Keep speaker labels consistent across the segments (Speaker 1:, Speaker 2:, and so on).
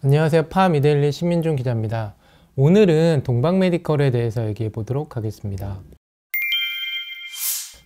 Speaker 1: 안녕하세요. 파미데일리 신민준 기자입니다. 오늘은 동방메디컬에 대해서 얘기해 보도록 하겠습니다.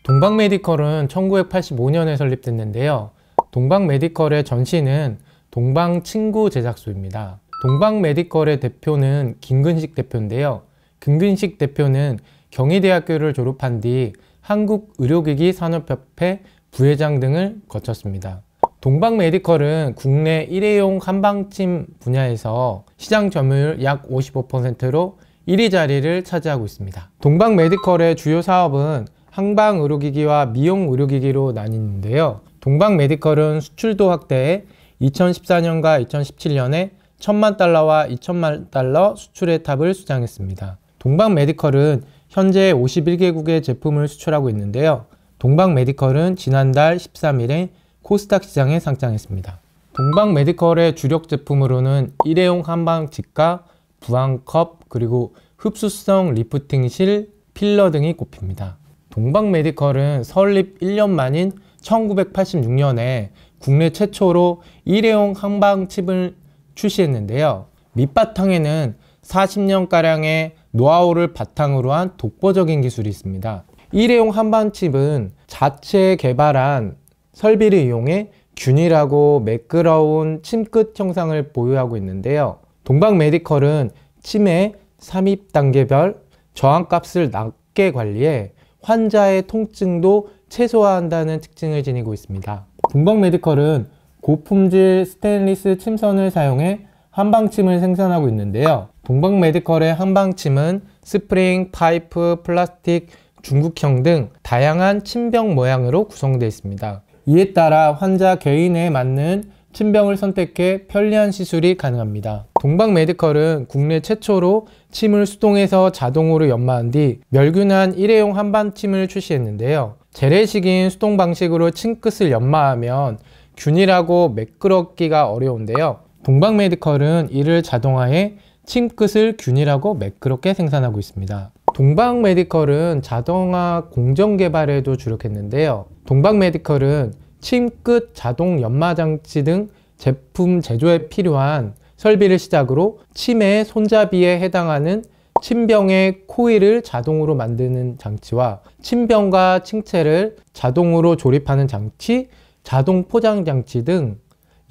Speaker 1: 동방메디컬은 1985년에 설립됐는데요. 동방메디컬의 전신은 동방친구 제작소입니다. 동방메디컬의 대표는 김근식 대표인데요. 김근식 대표는 경희대학교를 졸업한 뒤 한국의료기기 산업협회 부회장 등을 거쳤습니다. 동방메디컬은 국내 일회용 한방침 분야에서 시장 점유율 약 55%로 1위 자리를 차지하고 있습니다. 동방메디컬의 주요 사업은 한방의료기기와 미용의료기기로 나뉘는데요. 동방메디컬은 수출도 확대해 2014년과 2017년에 1,000만 달러와 2,000만 달러 수출의 탑을 수장했습니다. 동방메디컬은 현재 51개국의 제품을 수출하고 있는데요. 동방메디컬은 지난달 13일에 코스닥 시장에 상장했습니다. 동방메디컬의 주력 제품으로는 일회용 한방 직가, 부항컵, 그리고 흡수성 리프팅실, 필러 등이 꼽힙니다. 동방메디컬은 설립 1년 만인 1986년에 국내 최초로 일회용 한방칩을 출시했는데요. 밑바탕에는 40년가량의 노하우를 바탕으로 한 독보적인 기술이 있습니다. 일회용 한방칩은 자체 개발한 설비를 이용해 균일하고 매끄러운 침끝 형상을 보유하고 있는데요. 동방메디컬은 침의 삽입 단계별 저항값을 낮게 관리해 환자의 통증도 최소화한다는 특징을 지니고 있습니다. 동방메디컬은 고품질 스테인리스 침선을 사용해 한방침을 생산하고 있는데요. 동방메디컬의 한방침은 스프링, 파이프, 플라스틱, 중국형 등 다양한 침병 모양으로 구성되어 있습니다. 이에 따라 환자 개인에 맞는 침병을 선택해 편리한 시술이 가능합니다. 동방메디컬은 국내 최초로 침을 수동에서 자동으로 연마한 뒤 멸균한 일회용 한방침을 출시했는데요. 재래식인 수동 방식으로 침끝을 연마하면 균일하고 매끄럽기가 어려운데요. 동방메디컬은 이를 자동화해 침끝을 균일하고 매끄럽게 생산하고 있습니다. 동방메디컬은 자동화 공정 개발에도 주력했는데요. 동방메디컬은 침끝 자동 연마 장치 등 제품 제조에 필요한 설비를 시작으로 침의 손잡이에 해당하는 침병의 코일을 자동으로 만드는 장치와 침병과 칭체를 자동으로 조립하는 장치, 자동 포장 장치 등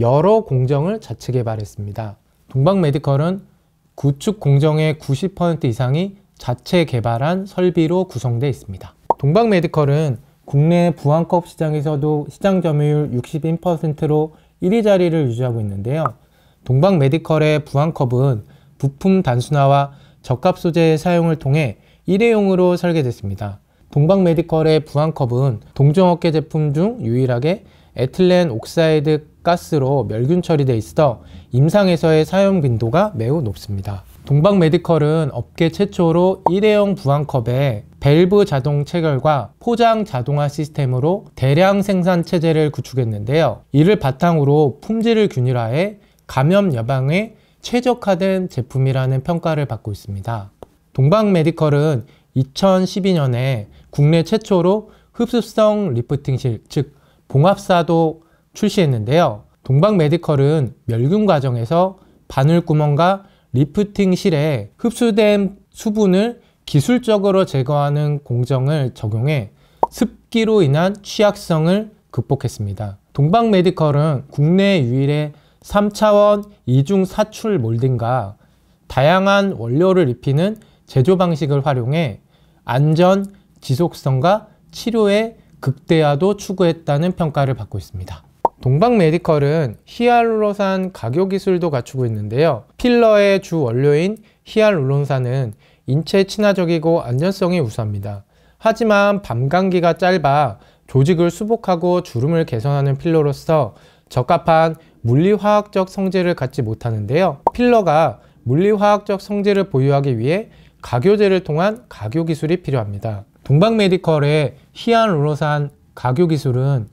Speaker 1: 여러 공정을 자체 개발했습니다. 동방메디컬은 구축 공정의 90% 이상이 자체 개발한 설비로 구성되어 있습니다. 동방메디컬은 국내 부항컵 시장에서도 시장 점유율 61%로 1위 자리를 유지하고 있는데요. 동방메디컬의 부항컵은 부품 단순화와 적합 소재의 사용을 통해 일회용으로 설계됐습니다. 동방메디컬의 부항컵은 동종업계 제품 중 유일하게 에틸렌 옥사이드 가스로 멸균 처리되어 있어 임상에서의 사용 빈도가 매우 높습니다. 동방메디컬은 업계 최초로 일회용 부항컵에 밸브 자동 체결과 포장 자동화 시스템으로 대량 생산 체제를 구축했는데요. 이를 바탕으로 품질을 균일화해 감염 예방에 최적화된 제품이라는 평가를 받고 있습니다. 동방메디컬은 2012년에 국내 최초로 흡수성 리프팅실, 즉 봉합사도 출시했는데요. 동방메디컬은 멸균 과정에서 바늘구멍과 리프팅실에 흡수된 수분을 기술적으로 제거하는 공정을 적용해 습기로 인한 취약성을 극복했습니다. 동방메디컬은 국내 유일의 3차원 이중 사출 몰딩과 다양한 원료를 입히는 제조 방식을 활용해 안전, 지속성과 치료의 극대화도 추구했다는 평가를 받고 있습니다. 동방메디컬은 히알루론산 각효 기술도 갖추고 있는데요. 필러의 주 원료인 히알루론산은 인체 친화적이고 안전성이 우수합니다. 하지만 밤감기가 짧아 조직을 수복하고 주름을 개선하는 필러로서 적합한 물리화학적 성질을 갖지 못하는데요. 필러가 물리화학적 성질을 보유하기 위해 각효제를 통한 각효 기술이 필요합니다. 동방메디컬의 히알루론산 각효 기술은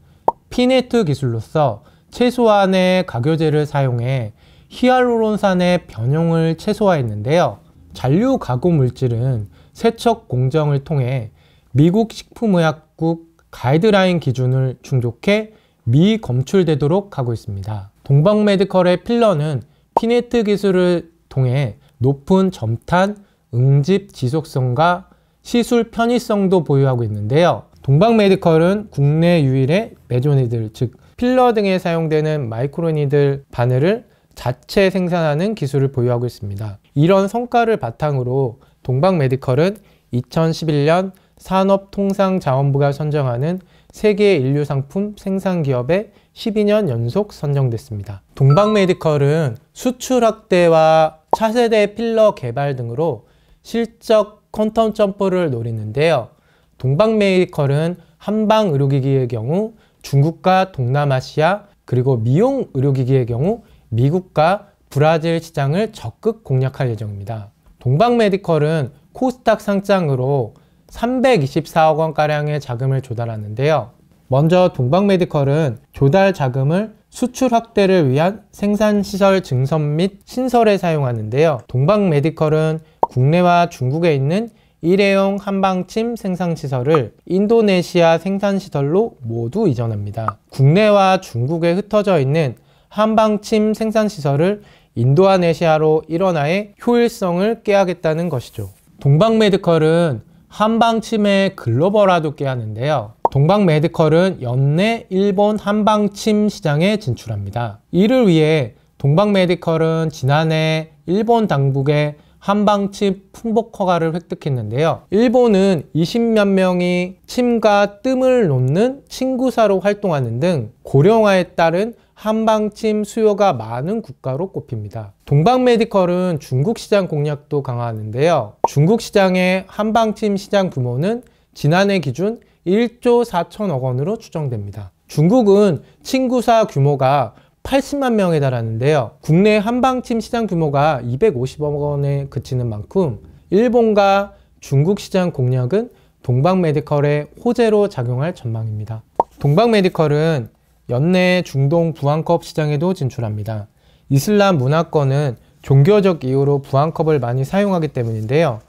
Speaker 1: 피네트 기술로서 최소한의 각효제를 사용해 히알루론산의 변형을 최소화했는데요. 잔류 가공 물질은 세척 공정을 통해 미국 식품의약국 가이드라인 기준을 충족해 미검출되도록 하고 있습니다. 동방메디컬의 필러는 피네트 기술을 통해 높은 점탄, 응집 지속성과 시술 편의성도 보유하고 있는데요. 동방메디컬은 국내 유일의 메조니들, 즉 필러 등에 사용되는 마이크로니들 바늘을 자체 생산하는 기술을 보유하고 있습니다. 이런 성과를 바탕으로 동방메디컬은 2011년 산업통상자원부가 선정하는 세계 인류상품 생산기업에 12년 연속 선정됐습니다. 동방메디컬은 수출 확대와 차세대 필러 개발 등으로 실적 퀀텀 점프를 노리는데요. 동방메디컬은 한방 의료기기의 경우 중국과 동남아시아, 그리고 미용 의료기기의 경우 미국과 브라질 시장을 적극 공략할 예정입니다. 동방메디컬은 코스닥 상장으로 324억 원가량의 자금을 조달하는데요. 먼저 동방메디컬은 조달 자금을 수출 확대를 위한 생산시설 증선 및 신설에 사용하는데요. 동방메디컬은 국내와 중국에 있는 일회용 한방침 생산시설을 인도네시아 생산시설로 모두 이전합니다. 국내와 중국에 흩어져 있는 한방침 생산시설을 인도네시아로 일원화해 효율성을 꾀하겠다는 것이죠. 동방메디컬은 한방침의 글로벌화도 꾀하는데요. 동방메디컬은 연내 일본 한방침 시장에 진출합니다. 이를 위해 동방메디컬은 지난해 일본 당국의 한방침 품목 허가를 획득했는데요. 일본은 20만 명이 침과 뜸을 놓는 침구사로 활동하는 등 고령화에 따른 한방침 수요가 많은 국가로 꼽힙니다. 동방메디컬은 중국 시장 공략도 강화하는데요. 중국 시장의 한방침 시장 규모는 지난해 기준 1조 4천억 원으로 추정됩니다. 중국은 침구사 규모가 80만 명에 달하는데요. 국내 한방침 시장 규모가 250억 원에 그치는 만큼 일본과 중국 시장 공략은 동방메디컬의 호재로 작용할 전망입니다. 동방메디컬은 연내 중동 부항컵 시장에도 진출합니다. 이슬람 문화권은 종교적 이유로 부항컵을 많이 사용하기 때문인데요.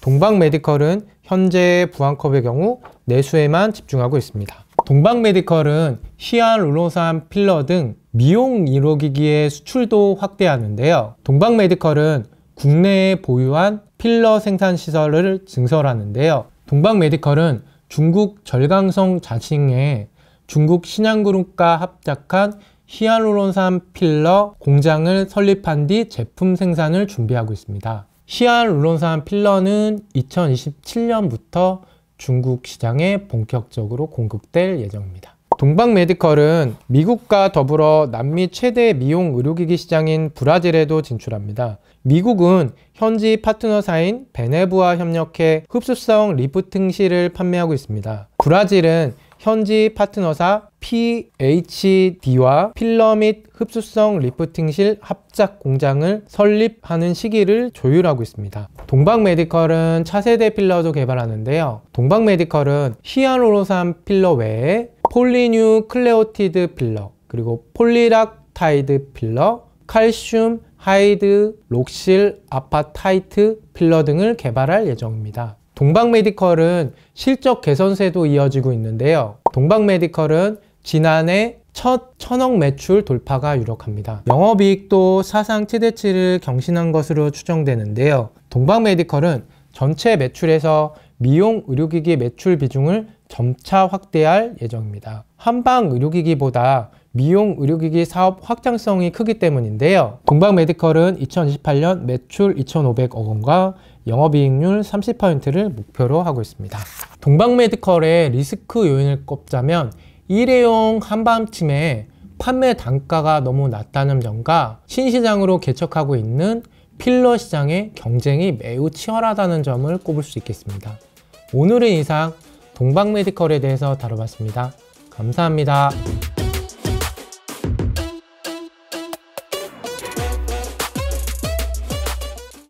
Speaker 1: 동방메디컬은 현재 부항컵의 경우 내수에만 집중하고 있습니다. 동방메디컬은 히알루론산 필러 등 미용 의료기기의 수출도 확대하는데요. 동방메디컬은 국내에 보유한 필러 생산시설을 증설하는데요. 동방메디컬은 중국 절강성 자칭에 중국 신양그룹과 합작한 히알루론산 필러 공장을 설립한 뒤 제품 생산을 준비하고 있습니다. 히알루론산 필러는 2027년부터 중국 시장에 본격적으로 공급될 예정입니다. 동방메디컬은 미국과 더불어 남미 최대 미용 의료기기 시장인 브라질에도 진출합니다. 미국은 현지 파트너사인 베네부와 협력해 흡수성 리프팅실을 판매하고 있습니다. 브라질은 현지 파트너사 PHD와 필러 및 흡수성 리프팅실 합작 공장을 설립하는 시기를 조율하고 있습니다. 동방메디컬은 차세대 필러도 개발하는데요. 동방메디컬은 히알루론산 필러 외에 폴리뉴클레오티드 필러, 그리고 폴리락타이드 필러, 칼슘 하이드 록실 아파타이트 필러 등을 개발할 예정입니다. 동방메디컬은 실적 개선세도 이어지고 있는데요. 동방메디컬은 지난해 첫 1,000억 매출 돌파가 유력합니다. 영업이익도 사상 최대치를 경신한 것으로 추정되는데요. 동방메디컬은 전체 매출에서 미용 의료기기 매출 비중을 점차 확대할 예정입니다. 한방 의료기기보다 미용 의료기기 사업 확장성이 크기 때문인데요. 동방메디컬은 2028년 매출 2,500억 원과 영업이익률 30%를 목표로 하고 있습니다. 동방메디컬의 리스크 요인을 꼽자면 일회용 한방침의 판매 단가가 너무 낮다는 점과 신시장으로 개척하고 있는 필러 시장의 경쟁이 매우 치열하다는 점을 꼽을 수 있겠습니다. 오늘은 이상 동방메디컬에 대해서 다뤄봤습니다. 감사합니다.